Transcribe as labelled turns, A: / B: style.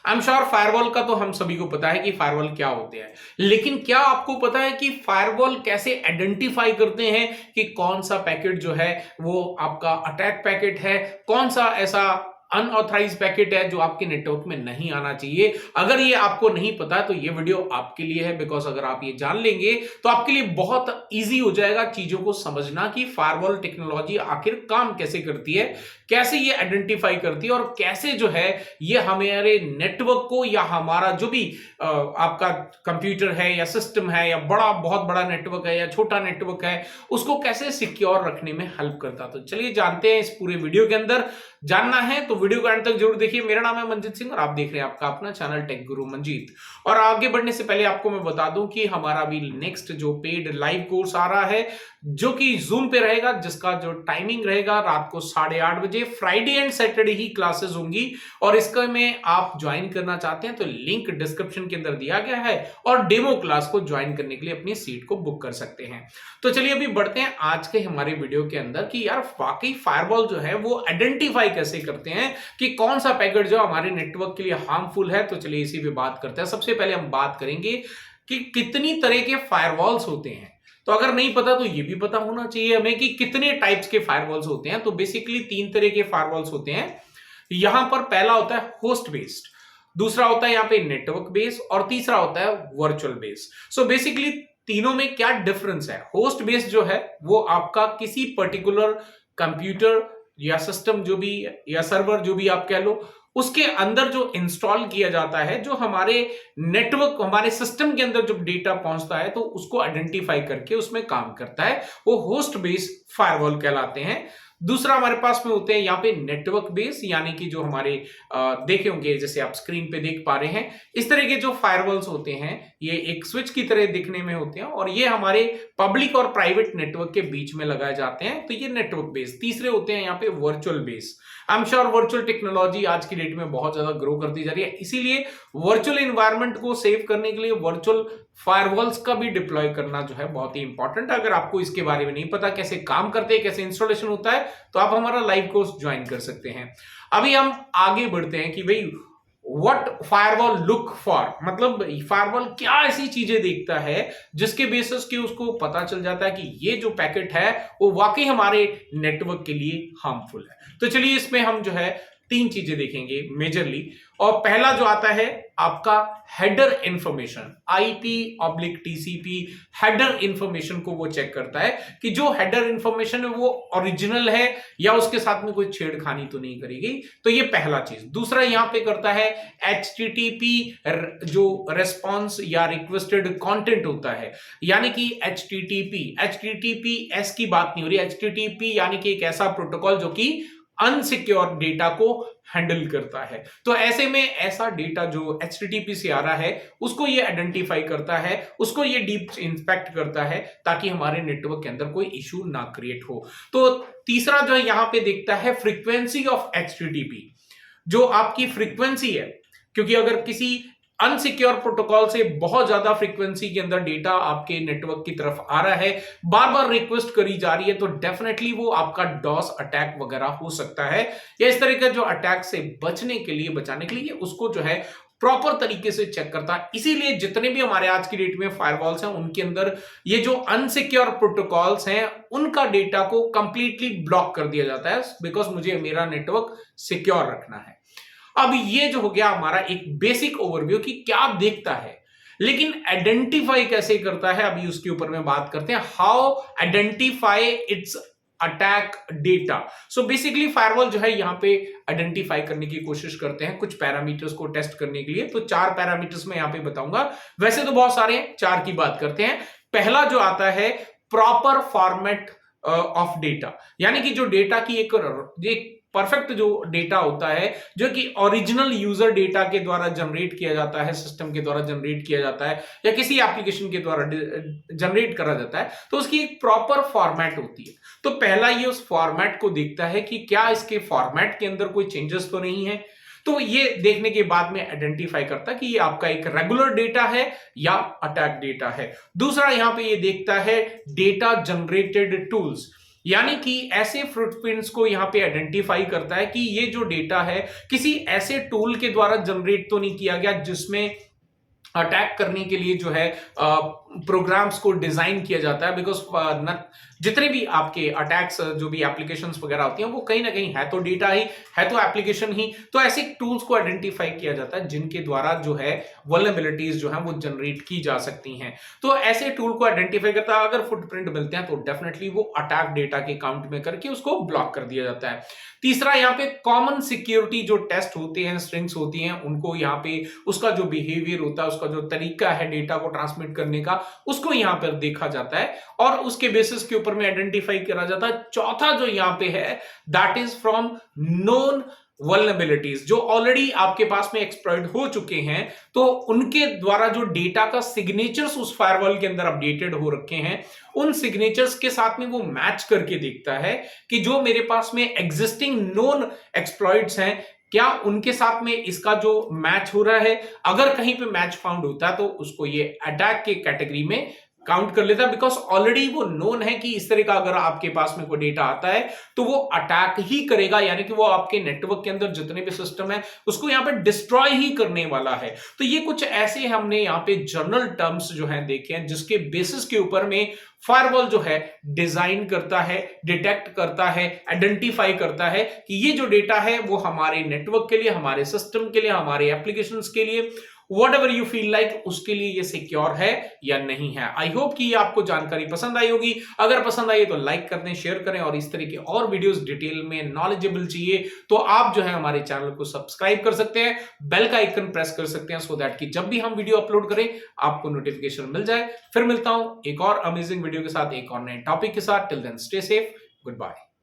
A: I am sure firewall का तो हम सभी को पता है कि फायरवॉल क्या होते हैं, लेकिन क्या आपको पता है कि फायरवॉल कैसे आइडेंटिफाई करते हैं कि कौन सा पैकेट जो है वो आपका अटैक पैकेट है, कौन सा ऐसा अनऑथराइज पैकेट है जो आपके नेटवर्क में नहीं आना चाहिए। अगर ये आपको नहीं पता तो ये वीडियो आपके लिए है, बिकॉज अगर आप ये जान लेंगे तो आपके लिए बहुत इजी हो जाएगा चीजों को समझना कि फायरवॉल टेक्नोलॉजी आखिर काम कैसे करती है, कैसे ये आइडेंटिफाई करती है और कैसे जो है ये हमारे नेटवर्क को या हमारा जो भी आपका कंप्यूटर है या सिस्टम है या बहुत बड़ा नेटवर्क है या छोटा नेटवर्क है उसको कैसे सिक्योर रखने में हेल्प करता। तो चलिए जानते हैं इस पूरे वीडियो के अंदर। जानना है तो वीडियो को अंत तक जरूर देखिए। मेरा नाम है मंजीत सिंह और आप देख रहे हैं आपका अपना चैनल टेक गुरु मंजीत। और आगे बढ़ने से पहले आपको मैं बता दूं कि हमारा भी नेक्स्ट जो पेड लाइव कोर्स आ रहा है जो कि जूम पे रहेगा, जिसका जो टाइमिंग रहेगा रात को 8:30 बजे, Friday and Saturday he classes होंगी। और इसका में आप ज्वाइन करना चाहते हैं तो लिंक डिस्क्रिप्शन के अंदर दिया गया है और डेमो क्लास को ज्वाइन करने के लिए अपनी सीट को बुक कर सकते हैं। तो चलिए अभी बढ़ते हैं आज के हमारे वीडियो के अंदर कि यार वाकई फायरवॉल जो है वो आइडेंटिफाई कैसे करते हैं कि कौन सा पैकेट जो हमारे नेटवर्क के लिए हार्मफुल है। तो चलिए इसी पे बात करते हैं। सबसे पहले हम बात करेंगे कि कितनी तरह के फायरवॉल्स होते हैं। तो अगर नहीं पता तो ये भी पता होना चाहिए हमें कि कितने टाइप्स के फायरवॉल्स होते हैं। तो बेसिकली 3 तरह के फायरवॉल्स होते हैं। यहां पर पहला होता है होस्ट बेस्ड, दूसरा होता है यहाँ पे नेटवर्क बेस्ड और तीसरा होता है वर्चुअल बेस्ड। सो बेसिकली तीनों में क्या डिफरेंस है? होस्ट बेस्ड जो है वो आपका किसी पर्टिकुलर कंप्यूटर या सिस्टम जो भी या सर्वर जो भी आप कह लो उसके अंदर जो इंस्टॉल किया जाता है, जो हमारे नेटवर्क हमारे सिस्टम के अंदर जो डेटा पहुंचता है तो उसको आइडेंटिफाई करके उसमें काम करता है, वो होस्ट बेस्ड फायरवॉल कहलाते हैं। दूसरा हमारे पास में होते हैं यहाँ पे नेटवर्क बेस, यानी कि जो हमारे देखे होंगे जैसे आप स्क्रीन पे देख पा रहे हैं, इस तरह के जो फायरवॉल्स होते हैं ये एक स्विच की तरह दिखने में होते हैं और ये हमारे पब्लिक और प्राइवेट नेटवर्क के बीच में लगाए जाते हैं। तो ये नेटवर्क बेस। तीसरे होते हैं यहाँ पे virtual base. I am sure virtual technology आज की डेट में बहुत ज्यादा ग्रो करती जा रही है, इसीलिए वर्चुअल एनवायरनमेंट को सेव करने के लिए वर्चुअल फायरवॉल्स का भी डिप्लॉय करना जो है बहुत ही इंपॉर्टेंट है। अगर आपको इसके बारे में नहीं पता कैसे काम करते हैं, कैसे इंस्टॉलेशन होता है, तो आप हमारा लाइव कोर्स ज्वाइन कर सकते हैं। अभी हम आगे बढ़ते हैं कि भाई व्हाट फायरवॉल लुक फॉर, मतलब फायरवॉल क्या ऐसी चीजें देखता है जिसके बेसिस के उसको पता चल जाता है कि ये जो पैकेट है वो वाकई हमारे नेटवर्क के लिए हार्मफुल है। तो चलिए इसमें हम जो है 3 चीजें देखेंगे मेजरली। और पहला जो आता है आपका header information, IP/TCP header information को वो चेक करता है कि जो हेडर इंफॉर्मेशन है वो ओरिजिनल है या उसके साथ में कोई छेड़खानी तो नहीं करेगी। तो ये पहला चीज। दूसरा यहां पे करता है HTTP जो रेस्पॉन्स या रिक्वेस्टेड कंटेंट होता है, यानी कि HTTPS की बात नहीं हो रही। HTTP यानी कि एक ऐसा प्रोटोकॉल जो कि अनसिक्योर डेटा को हैंडल करता है। तो ऐसे में ऐसा डेटा जो HTTP से आ रहा है उसको ये आइडेंटिफाई करता है, उसको ये डीप इंस्पेक्ट करता है ताकि हमारे नेटवर्क के अंदर कोई इश्यू ना क्रिएट हो। तो तीसरा जो है यहां पे देखता है फ्रीक्वेंसी ऑफ HTTP, जो आपकी फ्रीक्वेंसी है, क्योंकि अगर किसी अनसिक्योर प्रोटोकॉल से बहुत ज्यादा फ्रीक्वेंसी के अंदर डेटा आपके नेटवर्क की तरफ आ रहा है, बार बार रिक्वेस्ट करी जा रही है, तो डेफिनेटली वो आपका डॉस अटैक वगैरह हो सकता है। या इस तरह का जो अटैक से बचाने के लिए उसको जो है प्रॉपर तरीके से चेक करता है। इसीलिए जितने भी हमारे आज की डेट में फायरवॉल्स हैं उनके अंदर ये जो अनसिक्योर प्रोटोकॉल्स हैं उनका डेटा को कंप्लीटली ब्लॉक कर दिया जाता है, बिकॉज मुझे मेरा नेटवर्क सिक्योर रखना है। अब ये जो हो गया हमारा एक बेसिक ओवरव्यू कि क्या देखता है, लेकिन आइडेंटिफाई कैसे करता है अभी उसके ऊपर में बात करते हैं। How identify it's attack data. So basically firewall जो है यहां पे आइडेंटिफाई करने की कोशिश करते हैं कुछ पैरामीटर्स को टेस्ट करने के लिए। तो 4 पैरामीटर्स मैं यहां पे बताऊंगा, वैसे तो बहुत सारे हैं, 4 की बात करते हैं। पहला जो आता है प्रॉपर फॉर्मेट ऑफ डेटा, यानी कि जो डेटा की एक परफेक्ट जो डेटा होता है जो कि ओरिजिनल यूजर डेटा के द्वारा जनरेट किया जाता है, सिस्टम के द्वारा जनरेट किया जाता है या किसी एप्लीकेशन के द्वारा जनरेट करा जाता है, तो उसकी एक प्रॉपर फॉर्मेट होती है। तो पहला ये उस फॉर्मेट को देखता है कि क्या इसके फॉर्मेट के अंदर कोई चेंजेस तो नहीं है। तो ये देखने के बाद में आइडेंटिफाई करता है कि ये आपका एक रेगुलर डेटा है या अटैक डेटा है। दूसरा यहां पे ये देखता है डेटा जनरेटेड टूल्स, यानी कि ऐसे फुटप्रिंट्स को यहां पे आइडेंटिफाई करता है कि ये जो डेटा है किसी ऐसे टूल के द्वारा जनरेट तो नहीं किया गया जिसमें अटैक करने के लिए जो है प्रोग्राम्स को डिजाइन किया जाता है। बिकॉज जितने भी आपके अटैक्स जो भी एप्लीकेशंस वगैरह होती हैं वो कहीं ना कहीं है तो डेटा ही, है तो एप्लीकेशन ही। तो ऐसे टूल्स को आइडेंटिफाई किया जाता है जिनके द्वारा जो है वल्नरेबिलिटीज जो है वो जनरेट की जा सकती हैं। तो ऐसे टूल को आइडेंटिफाई करता है, अगर फुटप्रिंट मिलते हैं तो डेफिनेटली वो अटैक डेटा के काउंट में करके उसको ब्लॉक कर दिया जाता है। तीसरा, यहाँ पे कॉमन सिक्योरिटी जो टेस्ट होते हैं, स्ट्रिंग्स होती हैं, उनको यहाँ पे उसका जो बिहेवियर होता है, उसका जो तरीका है डेटा को ट्रांसमिट करने का, उसको यहाँ पर देखा जाता है और उसके बेसिस के ऊपर में आइडेंटिफाई करा जाता है। चौथा जो यहाँ पे है that is from known vulnerabilities, जो ऑलरेडी आपके पास में एक्सप्लॉइट हो चुके हैं, तो उनके द्वारा जो डेटा का सिग्नेचर्स उस फायरवॉल के अंदर अपडेटेड हो रखे हैं, उन सिग्नेचर्स के साथ में वो मैच करके देखता है कि जो मेरे पास में एग्जिस्टिंग नोन एक्सप्लॉइट्स हैं क्या उनके साथ में इसका जो मैच हो रहा है। अगर कहीं पे मैच फाउंड होता है तो उसको ये अटैक के कैटेगरी में काउंट कर लेता है, बिकॉज ऑलरेडी वो नोन है कि इस तरह का अगर आपके पास में कोई डेटा आता है तो वो अटैक ही करेगा, यानी कि वो आपके नेटवर्क के अंदर जितने भी सिस्टम है उसको यहाँ पे डिस्ट्रॉय ही करने वाला है। तो ये कुछ ऐसे हमने यहाँ पे जनरल टर्म्स जो है देखे हैं जिसके बेसिस के ऊपर में फायरवॉल जो है डिजाइन करता है, डिटेक्ट करता है, आइडेंटिफाई करता है कि ये जो डेटा है वो हमारे नेटवर्क के लिए, हमारे सिस्टम के लिए, हमारे एप्लीकेशंस के लिए, whatever you feel like, उसके लिए ये सिक्योर है या नहीं है। आई होप कि ये आपको जानकारी पसंद आई होगी। अगर पसंद आई तो लाइक कर दें, शेयर करें, और इस तरह के और वीडियोस डिटेल में नॉलेजेबल चाहिए तो आप जो है हमारे चैनल को सब्सक्राइब कर सकते हैं, बेल का आइकन प्रेस कर सकते हैं, सो दैट कि जब भी हम वीडियो अपलोड करें आपको नोटिफिकेशन मिल जाए। फिर मिलता हूं एक और अमेजिंग वीडियो के साथ, एक और नए टॉपिक के साथ। Till then stay safe, good bye.